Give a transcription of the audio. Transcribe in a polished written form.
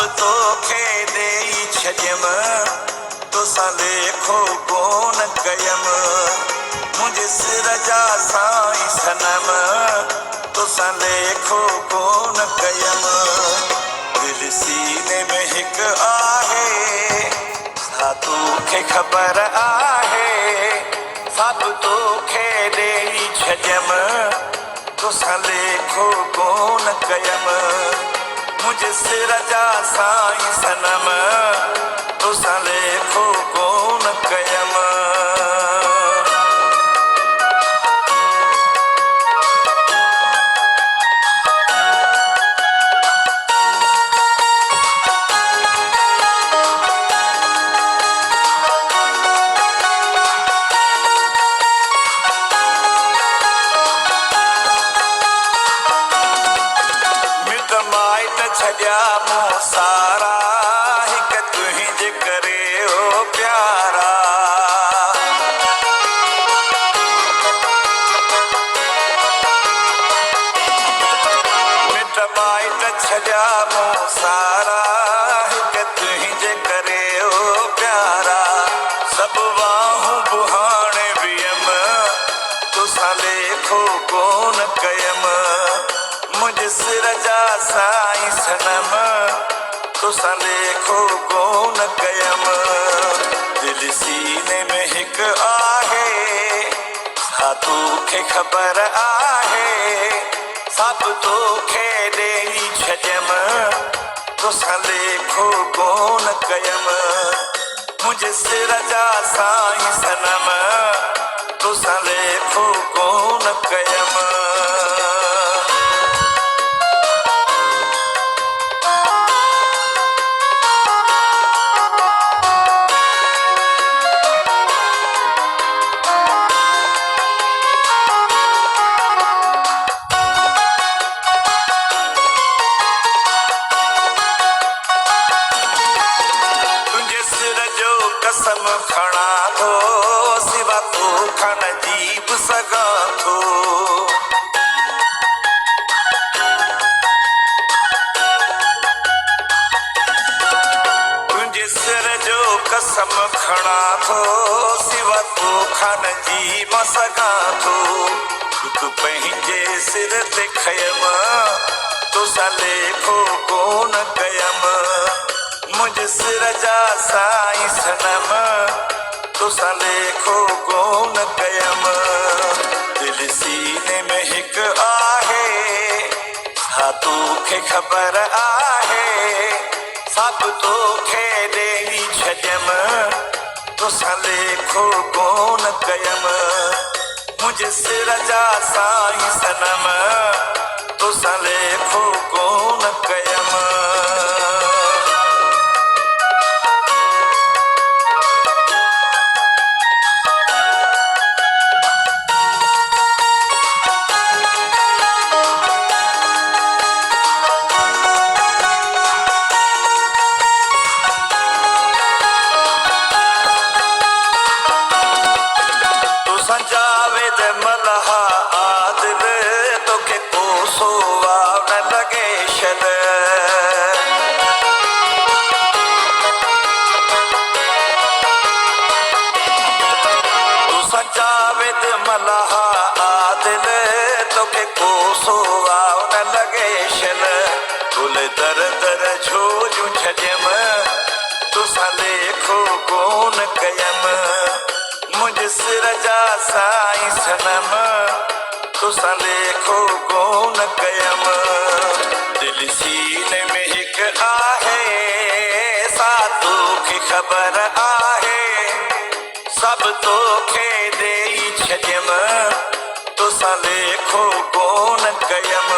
तो खेदे छजम तो लेखो कोन कयम मुझे सिरजा साईं सनम तो लेखो कोन कयम दिल सीने में हिक आहे सातू के खबर आहे सब तो खेदे छजम तो लेखो कोन कयम मुझे सिरजा साईं सनम तो लेखो कोन कयम मिट माइट छजा मूं सारा हिक तुहिंजे करे ओ प्यारा मिट माइट छजा मूं सारा हिक तुहिंजे करे ओ प्यारा सब वाहूं बुहाणे वियम तुसां लेखो कोन कयम मुझे सिरजा साईं सनम तुसां लेखो कोन कयम दिल सीने में हिक आहे सातू खे खबर आहे सब तो खेदे छजम तुसां लेखो कोन कयम मुझे सिरजा साईं सनम तुसां लेखो कोन कयम कसम खणा थो सिवा तो खण जीव सघां थो तुंहिंजे सिर जो कसम खणा थो सिवा तो खण जीव सघां थो दुख पंहिंजे सिर ते खयम तुसां लेखो कोन कयम मुझे सिरजा साईं सनम तुसां लेखो कोन कयम दिल सीने में हिक आहे सातू खे खबर आहे सब तो खेदे छजम तुसां लेखो कोन कयम मुझे सिरजा साईं सनम तुसां लेखो कोन कयम जावेद मलहा आदिल तोखे कोसो वाव न लगे शद तुसां जावेद मलहा आदिल तोखे कोसो वाव न लगे शद कुल दर दर झोजूं छजम तुसां लेखो कोन कयम मुझे सिरजा साईं सनम तुसां लेखो कोन कयम दिल सीने में हिक आहे सातू खे खबर आहे सब तो खेदे छजम तुसां लेखो कोन कयम